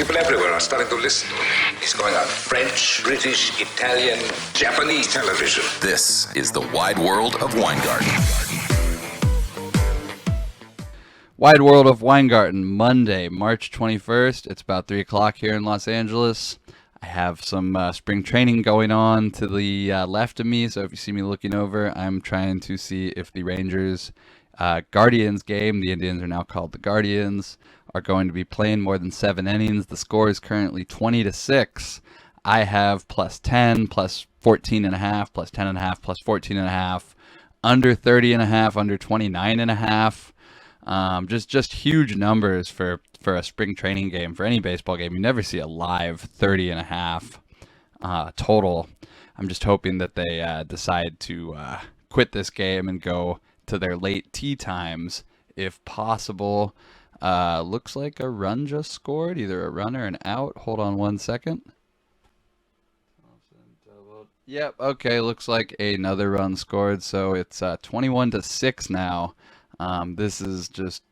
People everywhere are starting to listen. He's going on French, British, Italian, Japanese television. This is the Wide World of Weingarten. Wide World of Weingarten, Monday, March 21st. It's about 3 o'clock here in Los Angeles. I have some spring training going on to the left of me, so if you see me looking over, I'm trying to see if the Rangers Guardians game, the Indians are now called the Guardians, are going to be playing more than 7 innings. The score is currently 20-6. I have plus 10, plus 14.5, plus 10.5, plus 14.5, under 30.5, under 29.5. Just huge numbers for a spring training game. For any baseball game, you never see a live 30.5 total. I'm just hoping that they decide to quit this game and go to their late tee times if possible. Looks like a run just scored, either a run or an out. Hold on one second. Yep, okay, looks like another run scored, so it's 21-6 now. This is just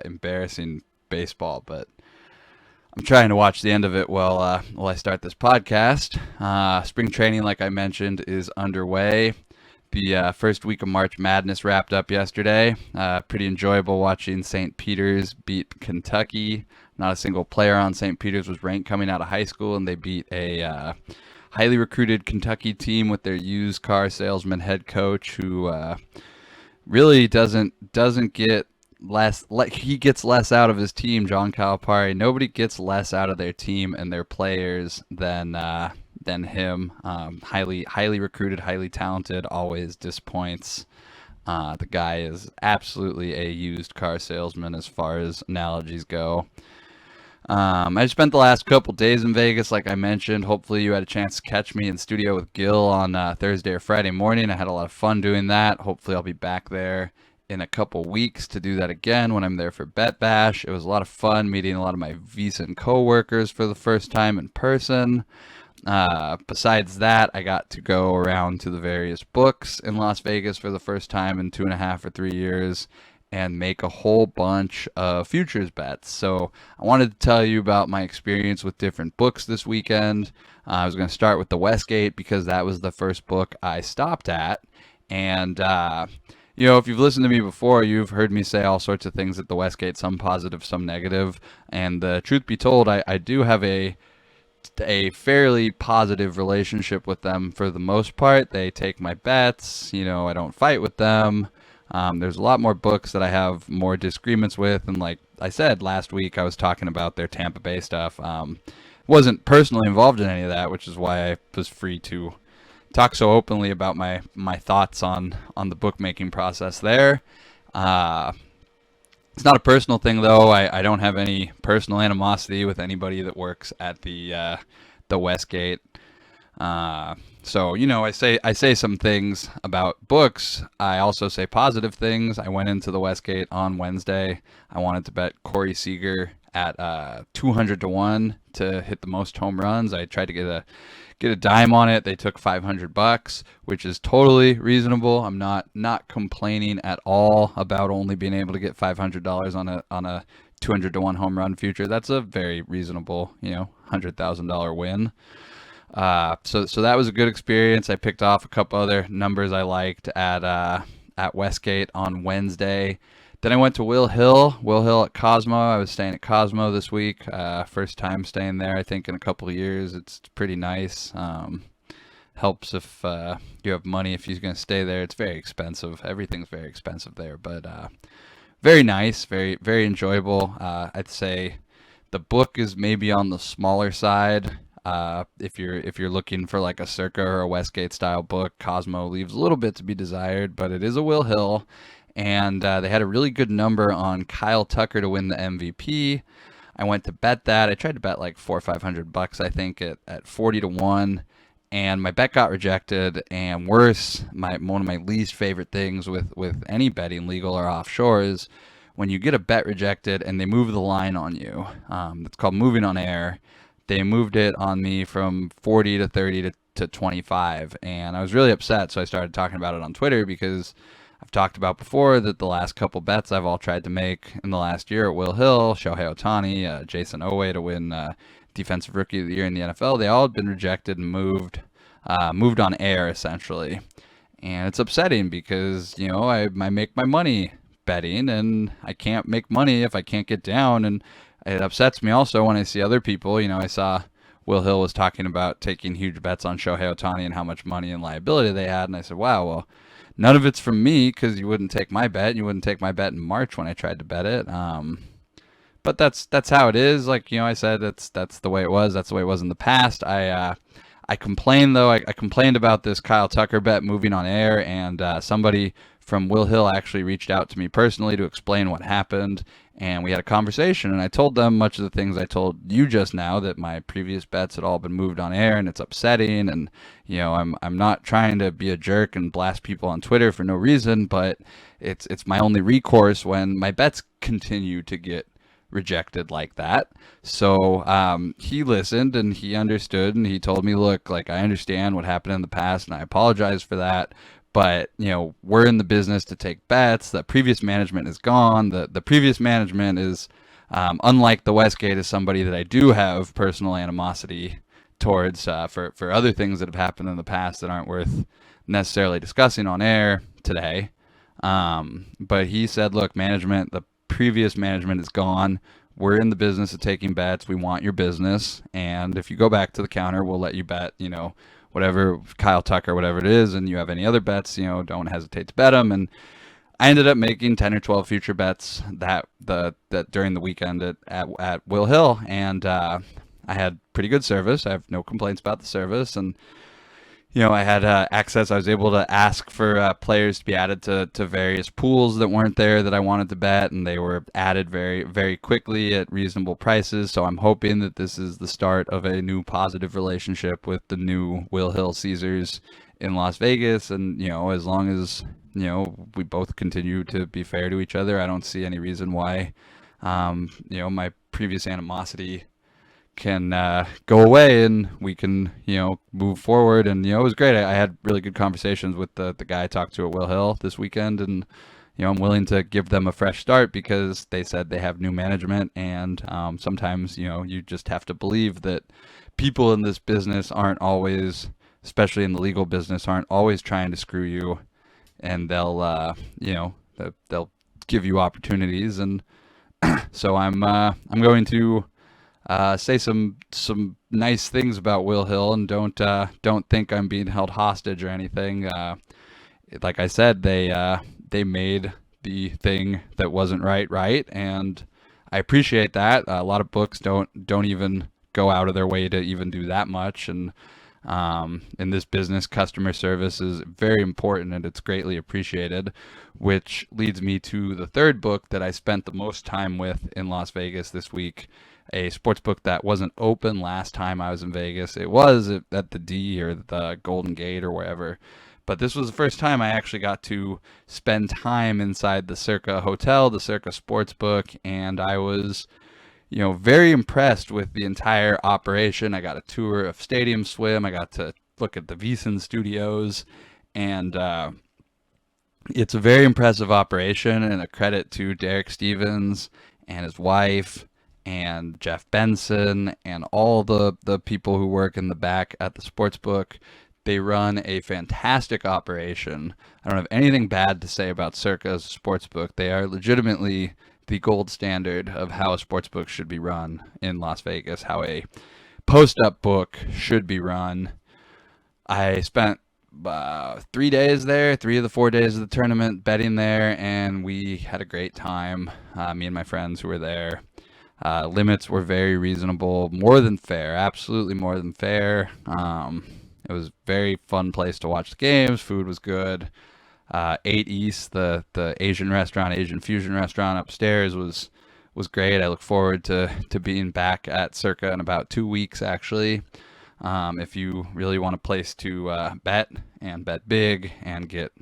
embarrassing baseball, but I'm trying to watch the end of it while I start this podcast. Spring training, like I mentioned, is underway. The first week of March Madness wrapped up yesterday. Pretty enjoyable watching St. Peter's beat Kentucky. Not a single player on St. Peter's was ranked coming out of high school, and they beat a highly recruited Kentucky team with their used car salesman head coach who really doesn't get less. He gets less out of his team, John Calipari. Nobody gets less out of their team and their players than him. Highly recruited, highly talented, always disappoints. The guy is absolutely a used car salesman as far as analogies go. I spent the last couple days in Vegas, like I mentioned. Hopefully you had a chance to catch me in studio with Gil on Thursday or Friday morning. I had a lot of fun doing that. Hopefully I'll be back there in a couple weeks to do that again when I'm there for Bet Bash. It was a lot of fun meeting a lot of my VSiN co-workers for the first time in person. Besides that, I got to go around to the various books in Las Vegas for the first time in 2.5 or 3 years and make a whole bunch of futures bets. So I wanted to tell you about my experience with different books this weekend. I was going to start with the Westgate because that was the first book I stopped at. And, if you've listened to me before, you've heard me say all sorts of things at the Westgate, some positive, some negative. And truth be told, I do have a fairly positive relationship with them for the most part. They take my bets. I don't fight with them. There's a lot more books that I have more disagreements with, and like I said last week, I was talking about their Tampa Bay stuff. Wasn't personally involved in any of that, which is why I was free to talk so openly about my thoughts on the bookmaking process there. It's not a personal thing, though. I don't have any personal animosity with anybody that works at the Westgate. So I say some things about books. I also say positive things. I went into the Westgate on Wednesday. I wanted to bet Corey Seager at 200-1 to hit the most home runs. I tried to get a dime on it. They took $500, which is totally reasonable. I'm not complaining at all about only being able to get $500 on a 200-1 home run future. That's a very reasonable, $100,000 win. So that was a good experience. I picked off a couple other numbers I liked at Westgate on Wednesday. Then I went to Will Hill at Cosmo. I was staying at Cosmo this week. First time staying there, I think, in a couple of years. It's pretty nice. Helps if you have money. If you're going to stay there, it's very expensive. Everything's very expensive there, but very nice, very, very enjoyable. I'd say the book is maybe on the smaller side. If you're looking for like a Circa or a Westgate style book, Cosmo leaves a little bit to be desired, but it is a Will Hill. And they had a really good number on Kyle Tucker to win the MVP. I went to bet that. I tried to bet like $400 or $500, I think, at 40-1, and my bet got rejected. And worse, one of my least favorite things with any betting, legal or offshore, is when you get a bet rejected and they move the line on you. It's called moving on air. They moved it on me from 40 to 30 to 25, and I was really upset. So I started talking about it on Twitter because I've talked about before that the last couple bets I've all tried to make in the last year at Will Hill, Shohei Ohtani, Jason Owe to win Defensive Rookie of the Year in the NFL, they all had been rejected and moved on air essentially. And it's upsetting because, I make my money betting and I can't make money if I can't get down. And it upsets me also when I see other people. I saw Will Hill was talking about taking huge bets on Shohei Ohtani and how much money and liability they had. And I said, wow, well, none of it's from me because you wouldn't take my bet. You wouldn't take my bet in March when I tried to bet it. But that's how it is. Like, I said, that's the way it was. That's the way it was in the past. I complained, though. I complained about this Kyle Tucker bet moving on air, and somebody from Will Hill actually reached out to me personally to explain what happened, and we had a conversation, and I told them much of the things I told you just now, that my previous bets had all been moved on air, and it's upsetting, and, I'm not trying to be a jerk and blast people on Twitter for no reason, but it's my only recourse when my bets continue to get rejected like that. So he listened and he understood, and he told me, look, like, I understand what happened in the past and I apologize for that, but we're in the business to take bets. The previous management is gone. The previous management is unlike the Westgate, is somebody that I do have personal animosity towards for other things that have happened in the past that aren't worth necessarily discussing on air today. But he said, look, the previous management is gone. We're in the business of taking bets. We want your business, and if you go back to the counter, we'll let you bet, whatever, Kyle Tucker, whatever it is, and you have any other bets, don't hesitate to bet them. And I ended up making 10 or 12 future bets that during the weekend at Will Hill, and I had pretty good service. I have no complaints about the service, and I had access. I was able to ask for players to be added to various pools that weren't there that I wanted to bet, and they were added very, very quickly at reasonable prices. So I'm hoping that this is the start of a new positive relationship with the new Will Hill Caesars in Las Vegas. And, as long as, we both continue to be fair to each other, I don't see any reason why, my previous animosity can go away and we can move forward. And it was great. I had really good conversations with the guy I talked to at Will Hill this weekend, and I'm willing to give them a fresh start because they said they have new management, and sometimes you just have to believe that people in this business aren't always, especially in the legal business, aren't always trying to screw you, and they'll they'll give you opportunities. And so I'm going to say some nice things about Will Hill, and don't think I'm being held hostage or anything. Like I said, they made the thing that wasn't right, and I appreciate that. A lot of books don't even go out of their way to even do that much, and in this business, customer service is very important, and it's greatly appreciated, which leads me to the third book that I spent the most time with in Las Vegas this week. A sports book that wasn't open last time I was in Vegas. It was at the D or the Golden Gate or wherever. But this was the first time I actually got to spend time inside the Circa Hotel, the Circa Sportsbook, and I was, very impressed with the entire operation. I got a tour of Stadium Swim. I got to look at the VSiN studios, and it's a very impressive operation, and a credit to Derek Stevens and his wife and Jeff Benson and all the people who work in the back at the sportsbook. They run a fantastic operation. I don't have anything bad to say about Circa as a sportsbook. They are legitimately the gold standard of how a sportsbook should be run in Las Vegas, how a post-up book should be run. I spent 3 days there, 3 of the 4 days of the tournament betting there, and we had a great time, me and my friends who were there. Limits were very reasonable, more than fair, absolutely more than fair. It was a very fun place to watch the games. Food was good. 8 East, the Asian restaurant, Asian fusion restaurant upstairs was great. I look forward to being back at Circa in about 2 weeks, actually. If you really want a place to bet and bet big and get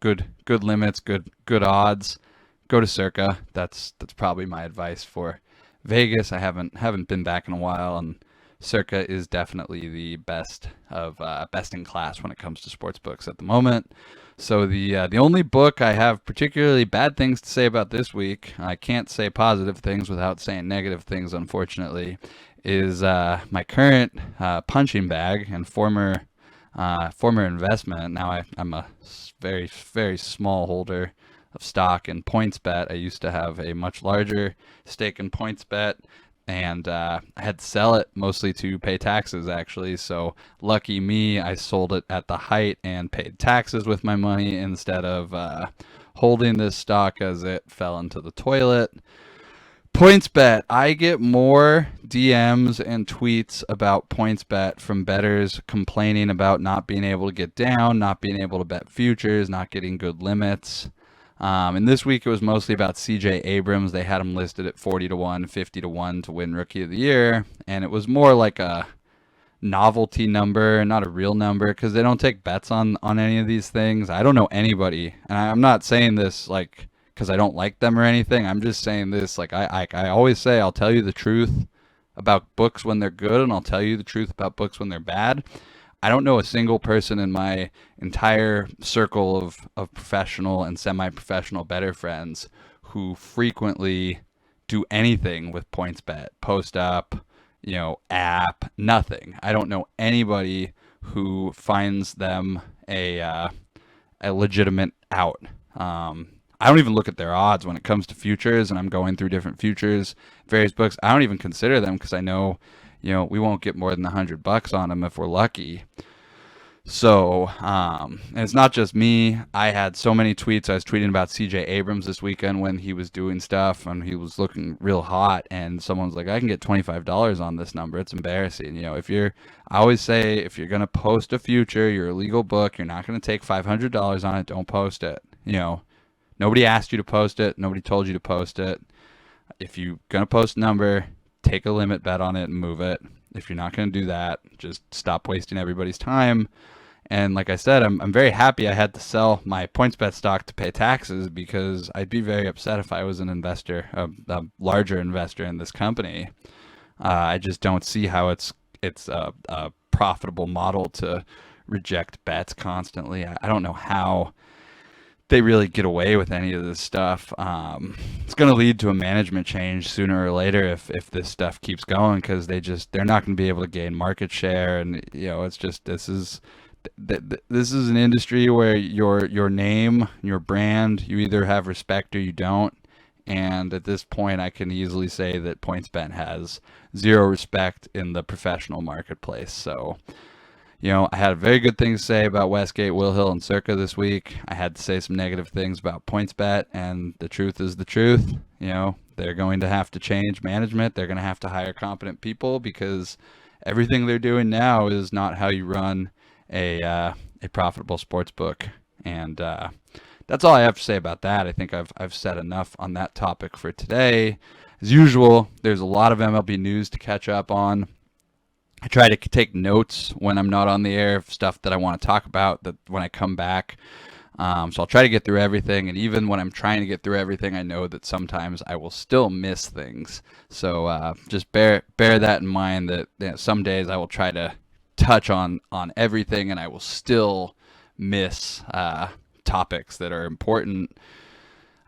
good limits, good odds, go to Circa. That's probably my advice for Vegas. I haven't been back in a while, and Circa is definitely the best in class when it comes to sports books at the moment. So the only book I have particularly bad things to say about this week, I can't say positive things without saying negative things, unfortunately, is my current punching bag and former investment. Now I'm a very, very small holder of stock in PointsBet. I used to have a much larger stake in PointsBet, and I had to sell it mostly to pay taxes, actually. So lucky me, I sold it at the height and paid taxes with my money instead of holding this stock as it fell into the toilet. PointsBet. I get more DMs and tweets about PointsBet from bettors complaining about not being able to get down, not being able to bet futures, not getting good limits. And this week it was mostly about CJ Abrams. They had him listed at 40 to 1, 50 to 1 to win Rookie of the Year. And it was more like a novelty number, not a real number, because they don't take bets on any of these things. I don't know anybody, and I'm not saying this like because I don't like them or anything. I'm just saying this like I always say, I'll tell you the truth about books when they're good, and I'll tell you the truth about books when they're bad. I don't know a single person in my entire circle of professional and semi-professional bettor friends who frequently do anything with PointsBet, post up, app, nothing. I don't know anybody who finds them a legitimate out. I don't even look at their odds when it comes to futures, and I'm going through different futures, various books. I don't even consider them because I know, we won't get more than $100 on them if we're lucky. So, and it's not just me. I had so many tweets. I was tweeting about CJ Abrams this weekend when he was doing stuff and he was looking real hot, and someone's like, I can get $25 on this number. It's embarrassing. I always say, if you're going to post a future, you're a legal book, you're not going to take $500 on it, don't post it. Nobody asked you to post it. Nobody told you to post it. If you're going to post a number, take a limit bet on it and move it. If you're not going to do that, just stop wasting everybody's time. And like I said, I'm very happy I had to sell my PointsBet stock to pay taxes, because I'd be very upset if I was an investor, a larger investor in this company. I just don't see how it's a profitable model to reject bets constantly. I don't know how they really get away with any of this stuff. It's going to lead to a management change sooner or later if this stuff keeps going, because they're not going to be able to gain market share. And it's just this is an industry where your name, your brand, you either have respect or you don't. And at this point, I can easily say that PointsBet has zero respect in the professional marketplace. So, I had very good things to say about Westgate, Will Hill, and Circa this week. I had to say some negative things about PointsBet, and the truth is the truth. They're going to have to change management. They're going to have to hire competent people, because everything they're doing now is not how you run a profitable sports book. And that's all I have to say about that. I think I've said enough on that topic for today. As usual, there's a lot of MLB news to catch up on. I try to take notes when I'm not on the air of stuff that I want to talk about that when I come back. So I'll try to get through everything. And even when I'm trying to get through everything, I know that sometimes I will still miss things. So just bear that in mind, that some days I will try to touch on everything and I will still miss topics that are important.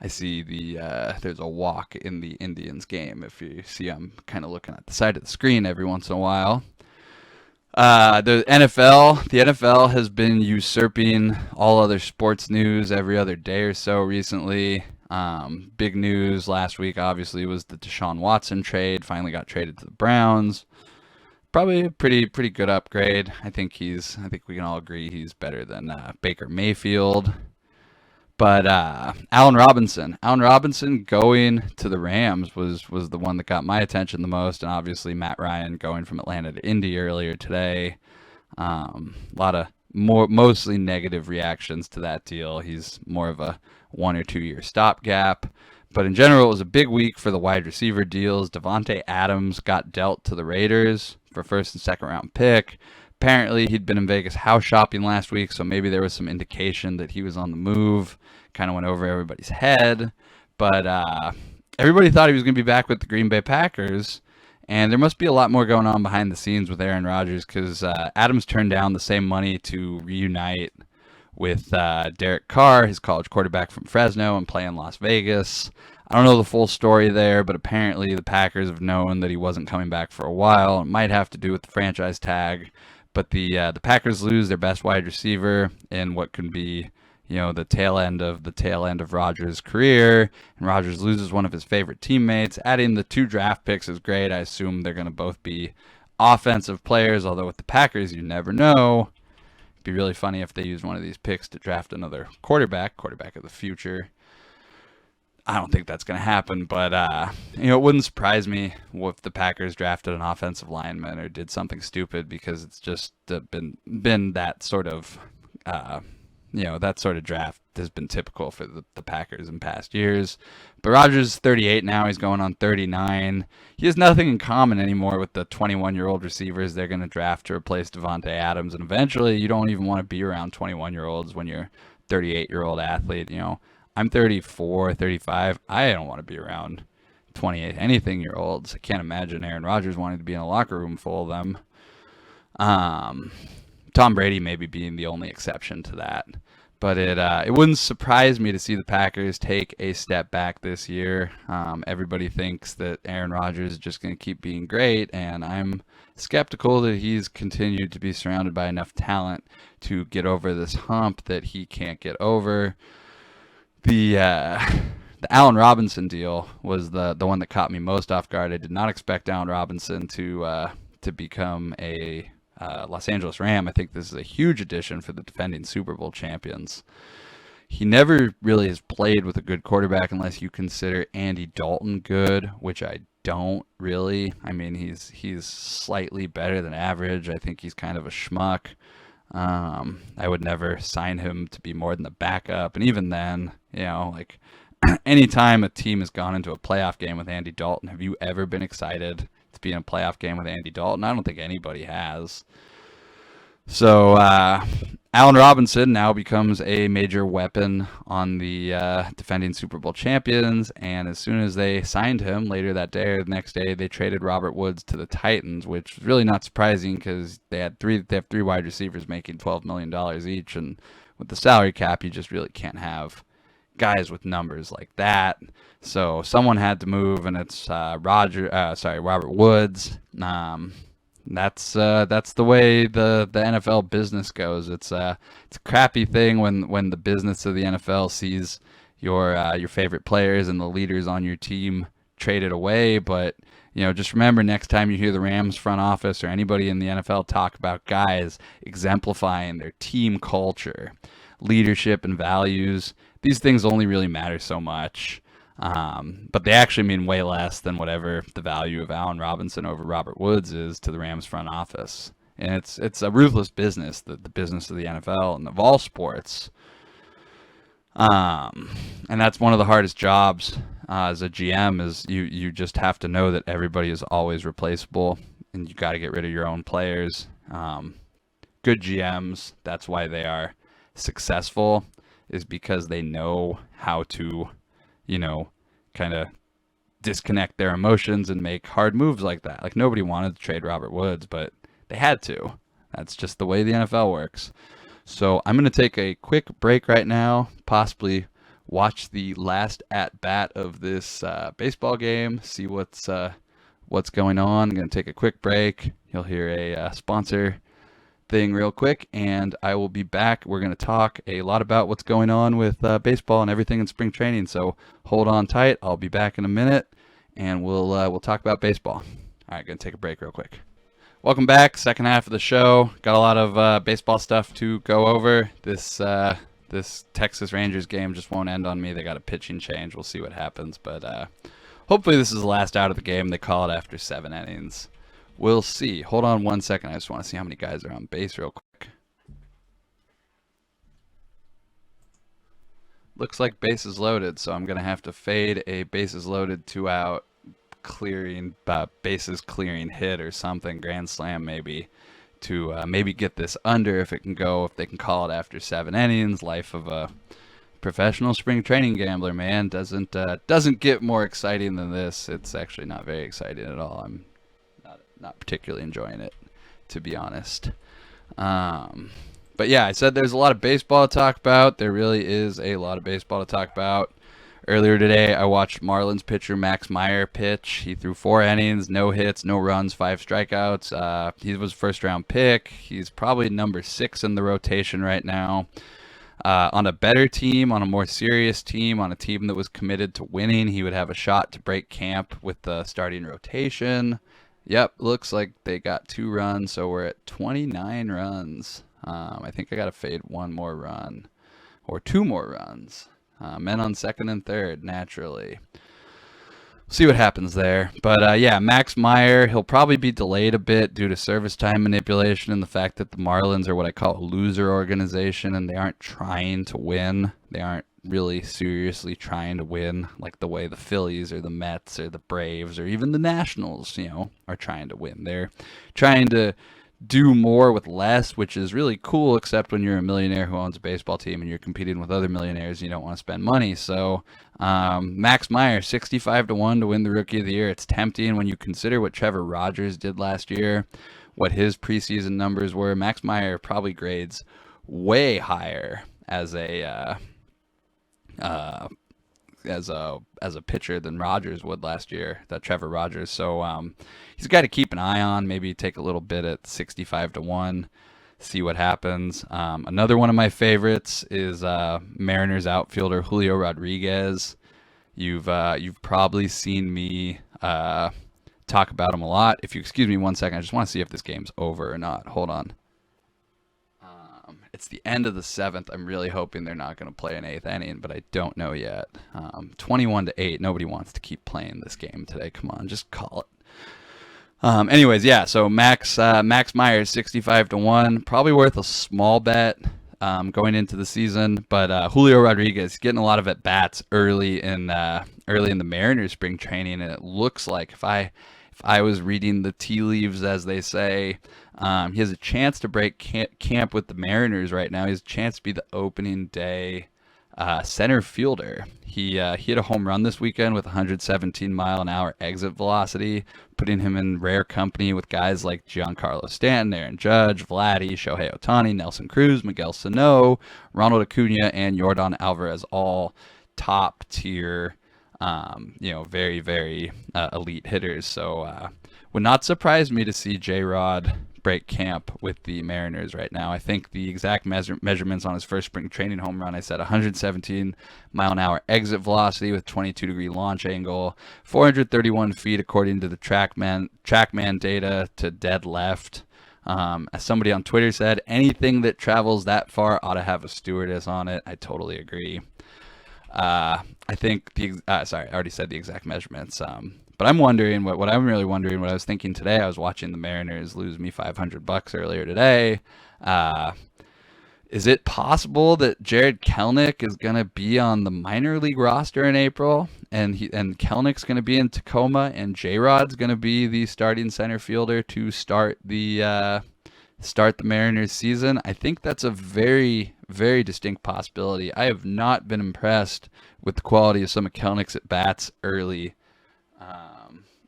I see there's a walk in the Indians game. If you see, I'm kind of looking at the side of the screen every once in a while. The NFL has been usurping all other sports news every other day or so recently. Big news last week, obviously, was the Deshaun Watson trade. Finally got traded to the Browns. Probably a pretty good upgrade. I think we can all agree he's better than Baker Mayfield. But Allen Robinson going to the Rams was the one that got my attention the most, and obviously Matt Ryan going from Atlanta to Indy earlier today. A lot of mostly negative reactions to that deal. He's more of a 1 or 2 year stopgap. But in general, it was a big week for the wide receiver deals. Devontae Adams got dealt to the Raiders for first and second round pick. Apparently, he'd been in Vegas house shopping last week, so maybe there was some indication that he was on the move. Kind of went over everybody's head. But everybody thought he was going to be back with the Green Bay Packers. And there must be a lot more going on behind the scenes with Aaron Rodgers, because Adams turned down the same money to reunite with Derek Carr, his college quarterback from Fresno, and play in Las Vegas. I don't know the full story there, but apparently the Packers have known that he wasn't coming back for a while. It might have to do with the franchise tag, but the Packers lose their best wide receiver in what can be, the tail end of Rodgers' career, and Rodgers loses one of his favorite teammates. Adding the 2 draft picks is great. I assume they're going to both be offensive players, although with the Packers, you never know. It'd be really funny if they used one of these picks to draft another quarterback of the future. I don't think that's going to happen, but it wouldn't surprise me if the Packers drafted an offensive lineman or did something stupid, because it's just been that sort of that sort of draft has been typical for the Packers in past years. But Rodgers is 38 now. He's going on 39. He has nothing in common anymore with the 21-year-old receivers they're going to draft to replace Devontae Adams. And eventually, you don't even want to be around 21-year-olds when you're a 38-year-old athlete. I'm 34, 35. I don't want to be around 28 anything-year-olds. I can't imagine Aaron Rodgers wanting to be in a locker room full of them. Tom Brady maybe being the only exception to that. But it wouldn't surprise me to see the Packers take a step back this year. Everybody thinks that Aaron Rodgers is just going to keep being great, and I'm skeptical that he's continued to be surrounded by enough talent to get over this hump that he can't get over. The Allen Robinson deal was the one that caught me most off guard. I did not expect Allen Robinson to become a Los Angeles Ram. I think this is a huge addition for the defending Super Bowl champions. He never really has played with a good quarterback unless you consider Andy Dalton good, which I don't really. I mean, he's slightly better than average. I think he's kind of a schmuck. I would never sign him to be more than the backup. And even then, anytime a team has gone into a playoff game with Andy Dalton, have you ever been excited to be in a playoff game with Andy Dalton? I don't think anybody has. So Allen Robinson now becomes a major weapon on the defending Super Bowl champions, and as soon as they signed him later that day or the next day, they traded Robert Woods to the Titans, which was really not surprising because they have 3 wide receivers making $12 million each, and with the salary cap, you just really can't have guys with numbers like that. So someone had to move, and it's Robert Woods. That's the way the NFL business goes. It's a crappy thing when the business of the NFL sees your favorite players and the leaders on your team traded away. But just remember, next time you hear the Rams front office or anybody in the NFL talk about guys exemplifying their team culture, leadership, and values, these things only really matter so much. But they actually mean way less than whatever the value of Allen Robinson over Robert Woods is to the Rams front office. And it's a ruthless business, the business of the NFL and of all sports. And that's one of the hardest jobs as a GM is you just have to know that everybody is always replaceable, and you got to get rid of your own players. Good GMs, that's why they are successful, is because they know how to kind of disconnect their emotions and make hard moves like that. Like, nobody wanted to trade Robert Woods, but they had to. That's just the way the NFL works. So I'm going to take a quick break right now, possibly watch the last at-bat of this baseball game, see what's going on. I'm going to take a quick break. You'll hear a sponsor thing real quick, and I will be back. We're going to talk a lot about what's going on with baseball and everything in spring training, so hold on tight. I'll be back in a minute, and we'll talk about baseball. All right, going to take a break real quick. Welcome back. Second half of the show. Got a lot of baseball stuff to go over. This Texas Rangers game just won't end on me. They got a pitching change. We'll see what happens, but hopefully this is the last out of the game. They call it after 7 innings. We'll see. Hold on 1 second. I just want to see how many guys are on base real quick. Looks like bases loaded, so I'm going to have to fade a bases loaded 2 out bases clearing hit or something, grand slam maybe, to maybe get this under if it can go, if they can call it after 7 innings. Life of a professional spring training gambler, man. Doesn't get more exciting than this. It's actually not very exciting at all. I'm not particularly enjoying it, to be honest. But yeah, I said there's a lot of baseball to talk about. There really is a lot of baseball to talk about. Earlier today, I watched Marlins pitcher Max Meyer pitch. He threw 4 innings, no hits, no runs, 5 strikeouts. He was a first-round pick. He's probably number 6 in the rotation right now. On a better team, on a more serious team, on a team that was committed to winning, he would have a shot to break camp with the starting rotation. Yep, looks like they got 2 runs, so we're at 29 runs. I think I got to fade 1 more run or 2 more runs. Men on second and third, naturally. See what happens there. But yeah, Max Meyer, he'll probably be delayed a bit due to service time manipulation and the fact that the Marlins are what I call a loser organization, and they aren't trying to win. They aren't really seriously trying to win like the way the Phillies or the Mets or the Braves or even the Nationals, are trying to win. They're trying to do more with less, which is really cool, except when you're a millionaire who owns a baseball team and you're competing with other millionaires, you don't want to spend money. So Max Meyer, 65-1 to win the Rookie of the Year. It's tempting when you consider what Trevor Rogers did last year, what his preseason numbers were. Max Meyer probably grades way higher as a pitcher than Rogers would last year, that Trevor Rogers. So he's got to keep an eye on, maybe take a little bit at 65-1, see what happens. Another one of my favorites is Mariners outfielder Julio Rodriguez. You've probably seen me talk about him a lot. If you excuse me 1 second, I just want to see if this game's over or not. Hold on. It's the end of the 7th. I'm really hoping they're not going to play an 8th inning, but I don't know yet. 21-8. Nobody wants to keep playing this game today. Come on, just call it. Anyways, yeah. So Max Meyer 65-1, probably worth a small bet going into the season. But Julio Rodriguez getting a lot of at bats early in the Mariners spring training, and it looks like if I was reading the tea leaves, as they say, he has a chance to break camp with the Mariners right now. He has a chance to be the opening day center fielder. He hit a home run this weekend with 117-mile-an-hour exit velocity, putting him in rare company with guys like Giancarlo Stanton, Aaron Judge, Vladdy, Shohei Ohtani, Nelson Cruz, Miguel Sano, Ronald Acuna, and Yordan Alvarez, all top tier, very, very elite hitters. So would not surprise me to see J-Rod break camp with the Mariners right now. I think the exact measurements on his first spring training home run, I said 117-mile-an-hour exit velocity with 22-degree launch angle, 431 feet according to the TrackMan data to dead left. As somebody on Twitter said, anything that travels that far ought to have a stewardess on it. I totally agree. I think I already said the exact measurements. But I'm wondering what I'm really wondering. What I was thinking today, I was watching the Mariners lose me $500 earlier today. Is it possible that Jared Kelenic is going to be on the minor league roster in April, and Kelnic's going to be in Tacoma, and J-Rod's going to be the starting center fielder to start the Mariners season? I think that's a very, very distinct possibility. I have not been impressed with the quality of some of Kelnic's at bats early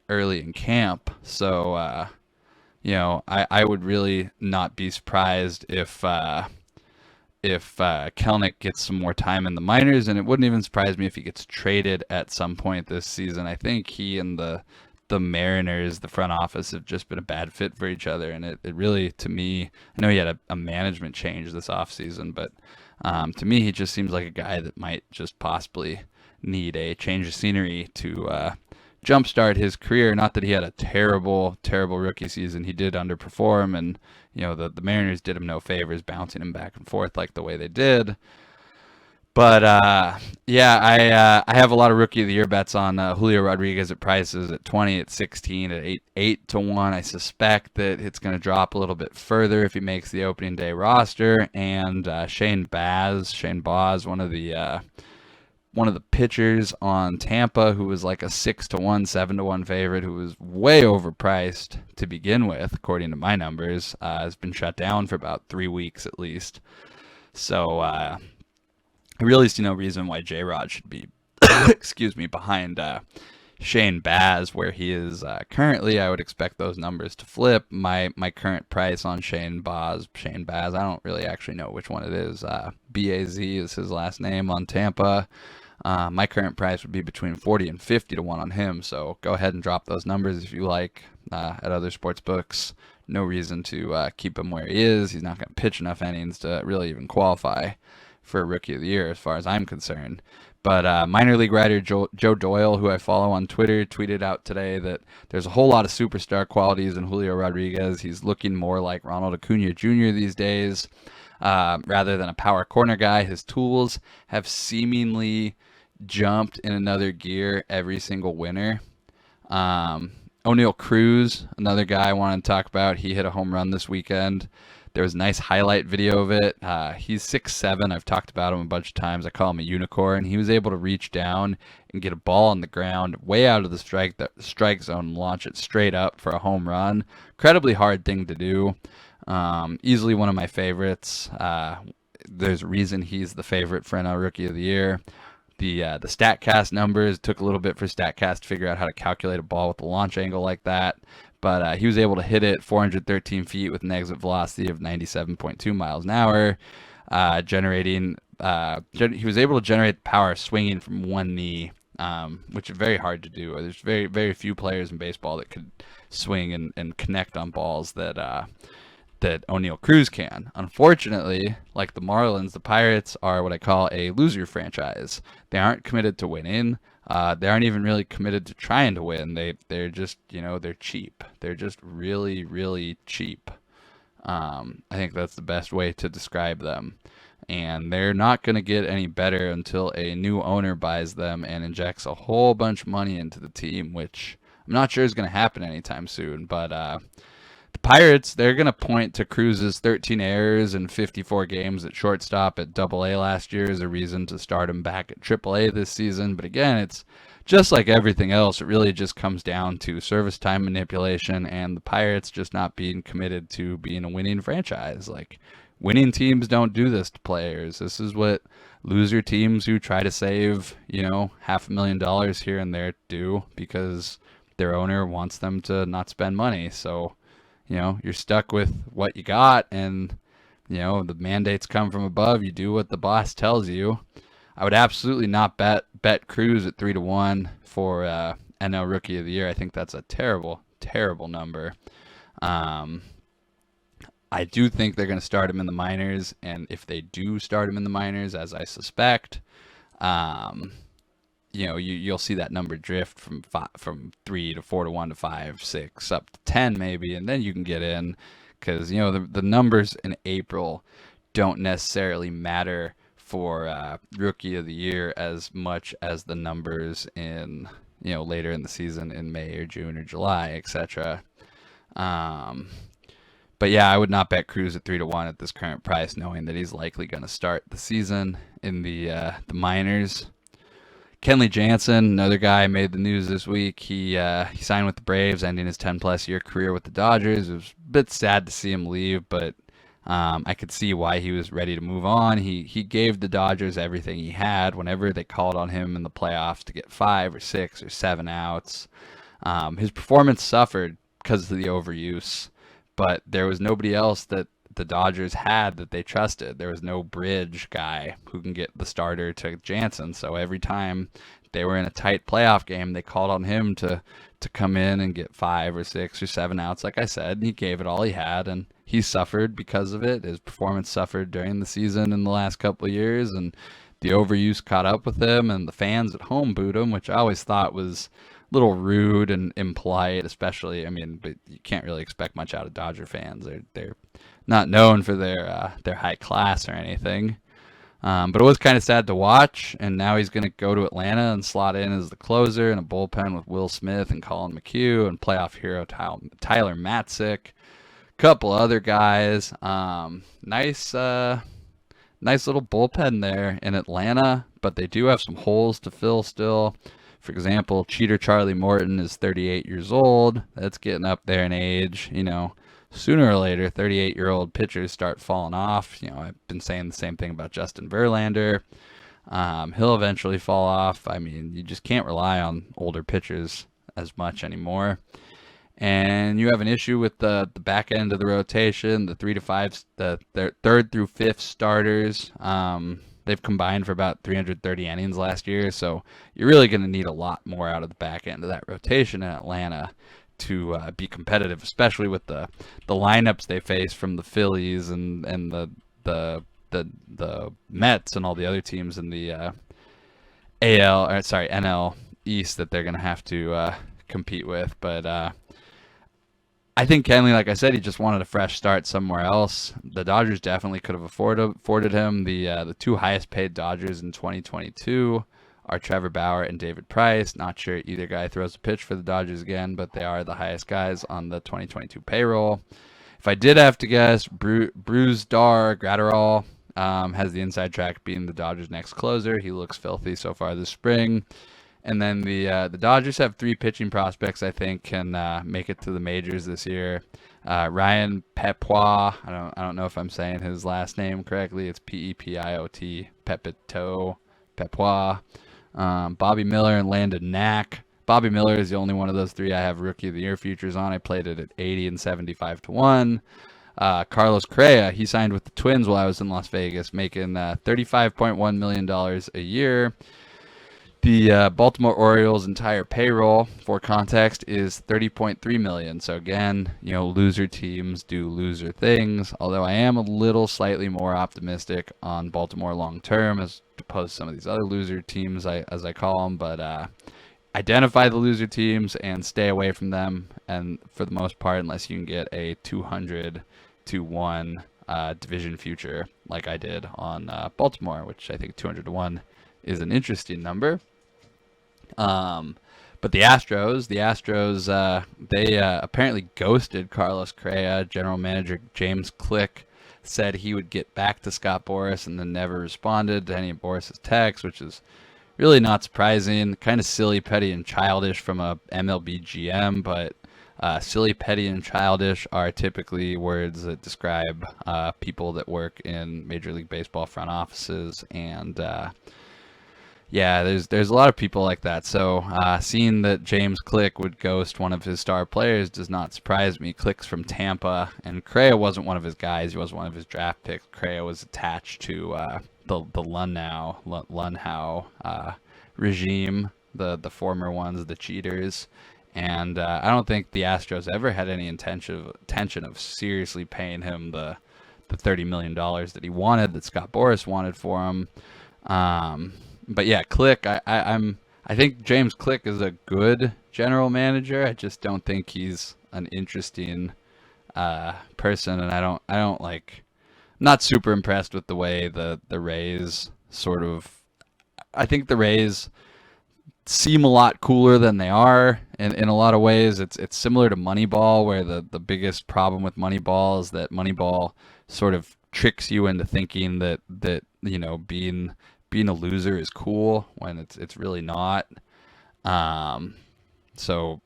in camp. So, I would really not be surprised if Kelenic gets some more time in the minors, and it wouldn't even surprise me if he gets traded at some point this season. I think he and the Mariners, the front office, have just been a bad fit for each other, and it really, to me, I know he had a management change this offseason, but to me, he just seems like a guy that might just possibly need a change of scenery to jumpstart his career. Not that he had a terrible rookie season. He did underperform, and the Mariners did him no favors, bouncing him back and forth like the way they did. But I have a lot of Rookie of the Year bets on Julio Rodriguez at prices at 20, at 16, at 8-1. I suspect that it's going to drop a little bit further if he makes the opening day roster. And Shane Baz, one of the pitchers on Tampa, who was like a 6-1, 7-1 favorite, who was way overpriced to begin with, according to my numbers, has been shut down for about 3 weeks at least. So I really see no reason why J-Rod should be, behind Shane Baz, where he is currently. I would expect those numbers to flip. My current price on Shane Baz, I don't really actually know which one it is. B-A-Z is his last name on Tampa. My current price would be between 40 and 50 to 1 on him. So go ahead and drop those numbers if you like at other sports books. No reason to keep him where he is. He's not going to pitch enough innings to really even qualify for a Rookie of the Year as far as I'm concerned. But minor league writer Joe Doyle, who I follow on Twitter, tweeted out today that there's a whole lot of superstar qualities in Julio Rodriguez. He's looking more like Ronald Acuna Jr. these days rather than a power corner guy. His tools have seemingly jumped in another gear every single winter. O'Neal Cruz, another guy I wanted to talk about. He hit a home run this weekend. There was a nice highlight video of it. He's 6'7". I've talked about him a bunch of times. I call him a unicorn. He was able to reach down and get a ball on the ground way out of the strike zone and launch it straight up for a home run. Incredibly hard thing to do. Easily one of my favorites. There's a reason he's the favorite for NL Rookie of the Year. The StatCast numbers took a little bit for StatCast to figure out how to calculate a ball with a launch angle like that. But he was able to hit it 413 feet with an exit velocity of 97.2 miles an hour, he was able to generate power swinging from one knee, which is very hard to do. There's very, very few players in baseball that could swing and connect on balls that O'Neal Cruz can. Unfortunately, like the Marlins, the Pirates are what I call a loser franchise. They aren't committed to winning. They aren't even really committed to trying to win. They're just, they're cheap. They're just really, really cheap. I think that's the best way to describe them. And they're not going to get any better until a new owner buys them and injects a whole bunch of money into the team, which I'm not sure is going to happen anytime soon. But the Pirates, they're going to point to Cruz's 13 errors and 54 games at shortstop at Double-A last year as a reason to start him back at Triple-A this season. But again, it's just like everything else. It really just comes down to service time manipulation and the Pirates just not being committed to being a winning franchise. Like, winning teams don't do this to players. This is what loser teams who try to save, $500,000 here and there do because their owner wants them to not spend money. So, you're stuck with what you got, and, the mandates come from above. You do what the boss tells you. I would absolutely not bet Cruz at 3-1 for NL Rookie of the Year. I think that's a terrible, terrible number. I do think they're going to start him in the minors, and if they do start him in the minors, as I suspect, you'll see that number drift from 3 to 4-1 to 5, 6, up to 10 maybe, and then you can get in because the numbers in April don't necessarily matter for Rookie of the Year as much as the numbers in later in the season in May or June or July, etc. But yeah, I would not bet Cruz at 3-1 at this current price, knowing that he's likely going to start the season in the minors. Kenley Jansen, another guy, made the news this week. He signed with the Braves, ending his 10-plus year career with the Dodgers. It was a bit sad to see him leave, but I could see why he was ready to move on. He gave the Dodgers everything he had whenever they called on him in the playoffs to get 5 or 6 or 7 outs. His performance suffered because of the overuse, but there was nobody else that the Dodgers had that they trusted. There was no bridge guy who can get the starter to Jansen. So every time they were in a tight playoff game, they called on him to come in and get 5 or 6 or 7 outs. Like I said, he gave it all he had, and he suffered because of it. His performance suffered during the season in the last couple of years, and the overuse caught up with him, and the fans at home booed him, which I always thought was a little rude and impolite, especially. But you can't really expect much out of Dodger fans. They're not known for their high class or anything. But it was kind of sad to watch, and now he's going to go to Atlanta and slot in as the closer in a bullpen with Will Smith and Colin McHugh and playoff hero Tyler Matzik, a couple other guys. Nice little bullpen there in Atlanta, but they do have some holes to fill still. For example, cheater Charlie Morton is 38 years old. That's getting up there in age, Sooner or later, 38-year-old pitchers start falling off. I've been saying the same thing about Justin Verlander. He'll eventually fall off. I mean, you just can't rely on older pitchers as much anymore. And you have an issue with the back end of the rotation, the 3 to 5, their third through fifth starters. They've combined for about 330 innings last year, so you're really going to need a lot more out of the back end of that rotation in Atlanta to be competitive, especially with the lineups they face from the Phillies and the Mets and all the other teams in the NL East that they're going to have to compete with. But I think Kenley, like I said, he just wanted a fresh start somewhere else. The Dodgers definitely could have afforded him. The two highest paid Dodgers in 2022 are Trevor Bauer and David Price. Not sure either guy throws a pitch for the Dodgers again, but they are the highest guys on the 2022 payroll. If I did have to guess, Brusdar Graterol has the inside track being the Dodgers' next closer. He looks filthy so far this spring. And then the Dodgers have three pitching prospects I think can make it to the majors this year. Ryan Pepois, I don't know if I'm saying his last name correctly. It's Pepiot, Pepois. Bobby Miller and Landon Knack. Bobby Miller is the only one of those three I have Rookie of the Year futures on. I played it at 80 and 75 to 1. Carlos Correa, he signed with the Twins while I was in Las Vegas, making $35.1 million a year. The Baltimore Orioles' entire payroll, for context, is $30.3 million. So again, loser teams do loser things. Although I am a little slightly more optimistic on Baltimore long term as opposed to some of these other loser teams, as I call them. But identify the loser teams and stay away from them. And for the most part, unless you can get a 200-1 division future like I did on Baltimore, which I think 200-1 is an interesting number. But the Astros, they apparently ghosted Carlos Correa. General manager James Click said he would get back to Scott Boras and then never responded to any of Boras' texts, which is really not surprising. Kind of silly, petty, and childish from a MLB GM, but silly, petty, and childish are typically words that describe people that work in Major League Baseball front offices, and yeah, there's a lot of people like that. So seeing that James Click would ghost one of his star players does not surprise me. Click's from Tampa, and Correa wasn't one of his guys. He wasn't one of his draft picks. Correa was attached to the Lunhow regime, the former ones, the cheaters. And I don't think the Astros ever had any intention of seriously paying him the $30 million that he wanted, that Scott Boras wanted for him. But yeah, Click, I think James Click is a good general manager. I just don't think he's an interesting person, and I'm not super impressed with the way the Rays sort of. I think the Rays seem a lot cooler than they are in a lot of ways. It's similar to Moneyball, where the biggest problem with Moneyball is that Moneyball sort of tricks you into thinking that being a loser is cool when it's really not. So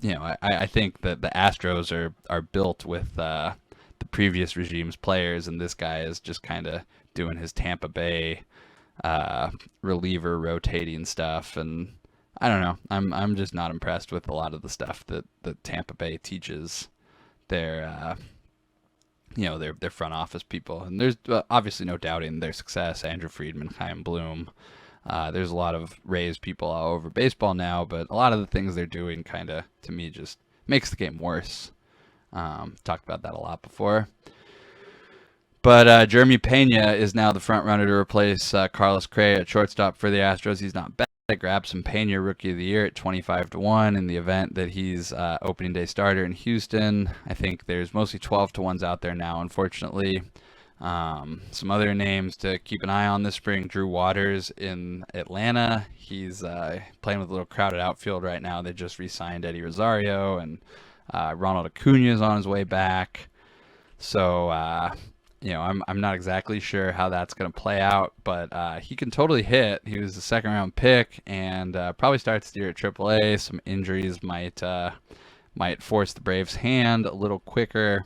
I think that the Astros are built with the previous regime's players, and this guy is just kind of doing his Tampa Bay reliever rotating stuff, and I don't know. I'm just not impressed with a lot of the stuff that Tampa Bay teaches their their front office people. And there's obviously no doubting their success. Andrew Friedman, Chaim Bloom. There's a lot of Rays people all over baseball now, but a lot of the things they're doing kind of, to me, just makes the game worse. Talked about that a lot before. But Jeremy Pena is now the front runner to replace Carlos Correa at shortstop for the Astros. He's not bad. I grabbed some Pena Rookie of the Year at 25 to 1 in the event that he's opening day starter in Houston. I think there's mostly 12 to 1s out there now, unfortunately. Some other names to keep an eye on this spring: Drew Waters in Atlanta. He's playing with a little crowded outfield right now. They just re-signed Eddie Rosario, and Ronald Acuna is on his way back. So I'm not exactly sure how that's going to play out, but he can totally hit. He was a second-round pick, and probably starts the year at AAA. Some injuries might force the Braves' hand a little quicker,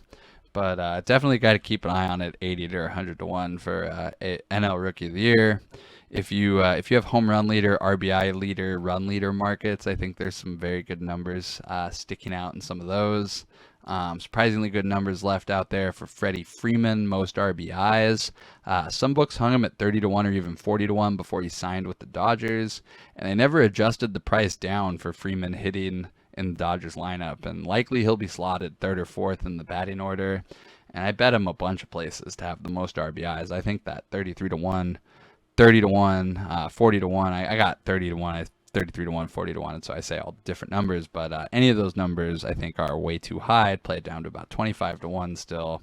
but definitely got to keep an eye on it. 80 to 100 to 1 for NL Rookie of the Year. If you have home run leader, RBI leader, run leader markets, I think there's some very good numbers sticking out in some of those. Surprisingly good numbers left out there for Freddie Freeman, most RBIs. Some books hung him at 30 to 1 or even 40 to 1 before he signed with the Dodgers, and they never adjusted the price down for Freeman hitting in the Dodgers lineup, and likely he'll be slotted third or fourth in the batting order. And I bet him a bunch of places to have the most RBIs. I think that 33 to 1, 30 to 1, 40 to 1. I got 30 to 1, 33 to 1, 40 to 1, and so I say all different numbers, but any of those numbers I think are way too high. I'd play it down to about 25 to 1 still.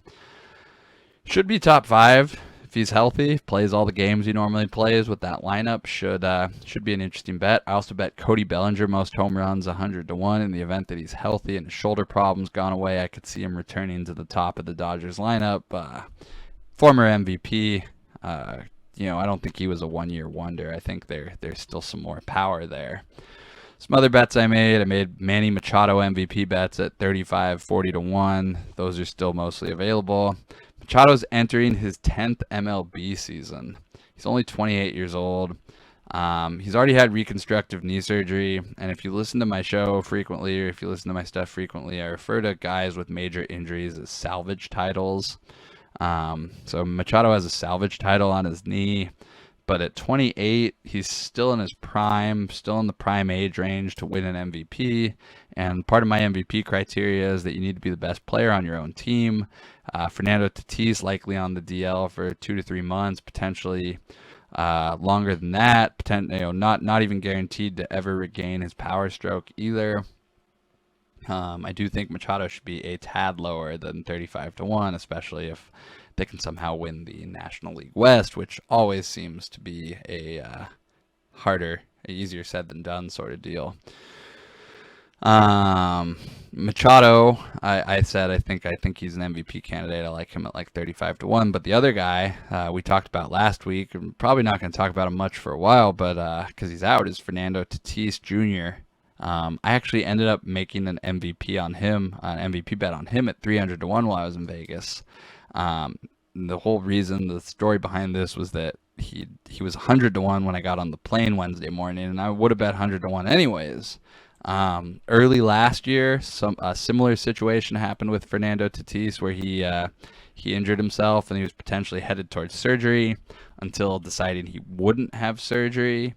Should be top 5 if he's healthy, plays all the games he normally plays with that lineup. Should be an interesting bet. I also bet Cody Bellinger most home runs 100 to 1 in the event that he's healthy and his shoulder problems gone away. I could see him returning to the top of the Dodgers lineup. Former MVP. I don't think he was a one-year wonder. I think there's still some more power there. Some other bets I made Manny Machado MVP bets at 35, 40 to 1. Those are still mostly available. Machado's entering his 10th MLB season. He's only 28 years old. He's already had reconstructive knee surgery, and if you listen to my show frequently, or if you listen to my stuff frequently, I refer to guys with major injuries as salvage titles. So Machado has a salvage title on his knee, but at 28, he's still in his prime, still in the prime age range to win an MVP. And part of my MVP criteria is that you need to be the best player on your own team. Fernando Tatis likely on the DL for 2 to 3 months, potentially longer than that. Not even guaranteed to ever regain his power stroke either. I do think Machado should be a tad lower than 35 to 1, especially if they can somehow win the National League West, which always seems to be a easier said than done sort of deal. Machado, I said I think he's an MVP candidate. I like him at like 35 to 1. But the other guy we talked about last week, I'm probably not going to talk about him much for a while, but because he's out, is Fernando Tatis Jr. I actually ended up making an MVP bet on him at 300 to 1 while I was in Vegas. The whole reason, the story behind this was that he was 100 to 1 when I got on the plane Wednesday morning, and I would have bet 100 to 1 anyways. Early last year, a similar situation happened with Fernando Tatis where he injured himself and he was potentially headed towards surgery until deciding he wouldn't have surgery.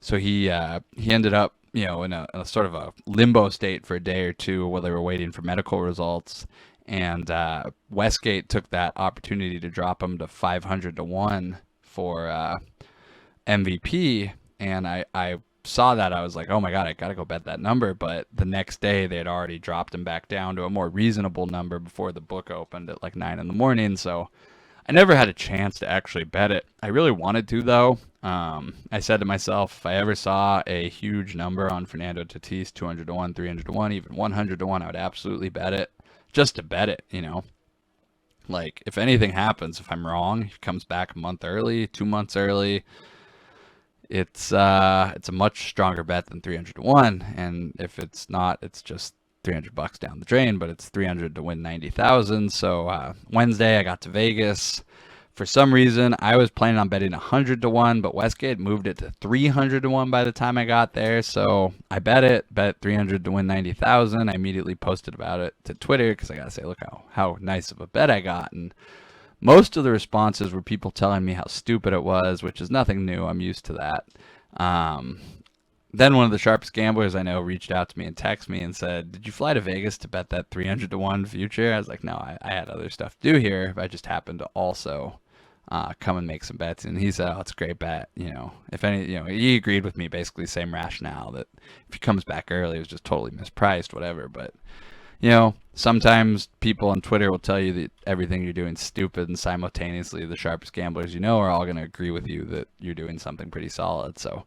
So he ended up, in a sort of a limbo state for a day or two while they were waiting for medical results. And Westgate took that opportunity to drop him to 500 to 1 for MVP. And I saw that. I was like, oh my God, I got to go bet that number. But the next day they had already dropped him back down to a more reasonable number before the book opened at like 9 in the morning. So I never had a chance to actually bet it. I really wanted to, though. I said to myself, if I ever saw a huge number on Fernando Tatis, 200 to 1, 300 to 1, even 100 to 1, I would absolutely bet it. Just to bet it, Like, if anything happens, if I'm wrong, he comes back a month early, 2 months early, it's a much stronger bet than 300 to 1. And if it's not, it's just $300 down the drain, but it's 300 to win 90,000. So Wednesday I got to Vegas. For some reason, I was planning on betting 100 to 1, but Westgate moved it to 300 to 1 by the time I got there. So I bet 300 to win 90,000. I immediately posted about it to Twitter because I got to say, look how nice of a bet I got. And most of the responses were people telling me how stupid it was, which is nothing new. I'm used to that. Then one of the sharpest gamblers I know reached out to me and texted me and said, did you fly to Vegas to bet that 300 to 1 future? I was like, no, I had other stuff to do here. I just happened to also come and make some bets. And he said, oh, it's a great bet. If any, he agreed with me, basically same rationale that if he comes back early, it was just totally mispriced, whatever. But, sometimes people on Twitter will tell you that everything you're doing is stupid, and simultaneously the sharpest gamblers are all going to agree with you that you're doing something pretty solid. So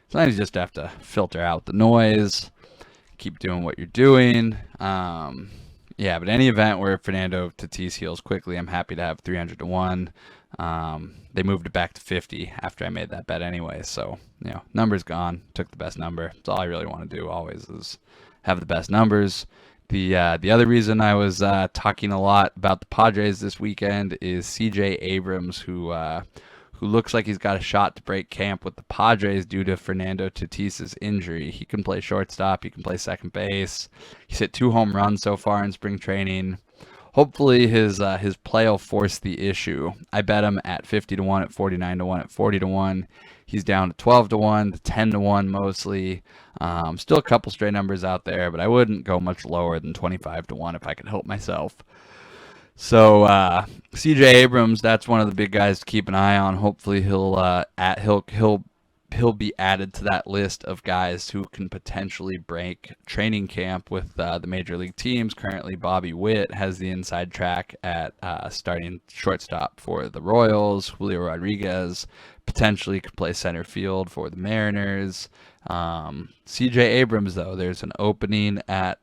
sometimes you just have to filter out the noise, keep doing what you're doing. But any event where Fernando Tatis heals quickly, I'm happy to have 300 to 1. They moved it back to 50 after I made that bet anyway. So, number's gone. Took the best number. That's all I really want to do always is have the best numbers. The other reason I was talking a lot about the Padres this weekend is C.J. Abrams, who who looks like he's got a shot to break camp with the Padres due to Fernando Tatis's injury. He can play shortstop. He can play second base. He's hit 2 home runs so far in spring training. Hopefully his play will force the issue. I bet him at 50-1, at 49-1, at 40-1. He's down to 12-1, to 10-1 mostly. Still a couple stray numbers out there, but I wouldn't go much lower than 25-1 if I could help myself. So C.J. Abrams, that's one of the big guys to keep an eye on. Hopefully he'll be added to that list of guys who can potentially break training camp with the major league teams. Currently, Bobby Witt has the inside track at starting shortstop for the Royals. Julio Rodriguez potentially could play center field for the Mariners. C.J. Abrams, though, there's an opening at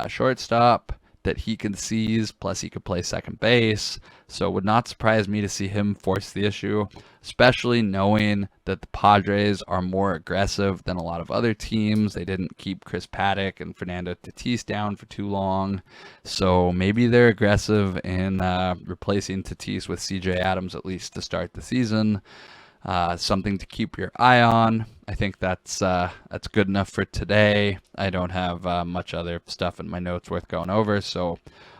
shortstop that he can seize, plus he could play second base. So it would not surprise me to see him force the issue, especially knowing that the Padres are more aggressive than a lot of other teams. They didn't keep Chris Paddock and Fernando Tatis down for too long. So maybe they're aggressive in replacing Tatis with CJ Adams at least to start the season. Something to keep your eye on. I think that's good enough for today. I don't have much other stuff in my notes worth going over, so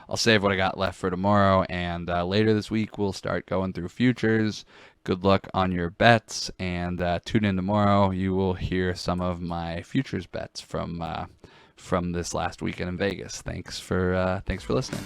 I'll save what I got left for tomorrow, and later this week we'll start going through futures. Good luck on your bets, and tune in tomorrow. You will hear some of my futures bets from this last weekend in Vegas. Thanks for listening.